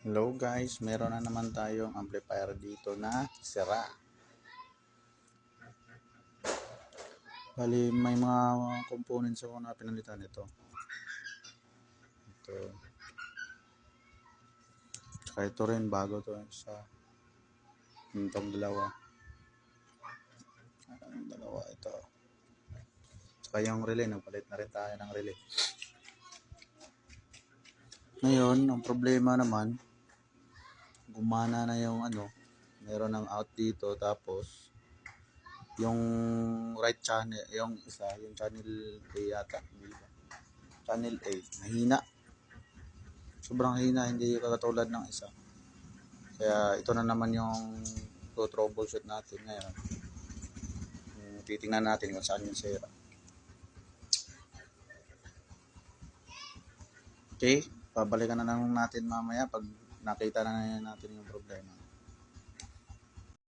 Hello guys, meron na naman tayong amplifier dito na sira. Bali, may mga components ako na pinalitan ito. Ito. Tsaka ito rin, bago to sa itong dalawa. Ito. Tsaka yung relay, nagpalit na rin tayo ng relay. Ngayon, ang problema naman, gumana na yung meron ng out dito, tapos yung right channel, yung isa, yung channel A yata, channel A, mahina. Sobrang hina, hindi katulad ng isa. Kaya ito na naman yung troubleshoot natin ngayon. Titingnan natin kung saan yung sira. Okay, pabalikan na lang natin mamaya pag nakita na natin yung problema.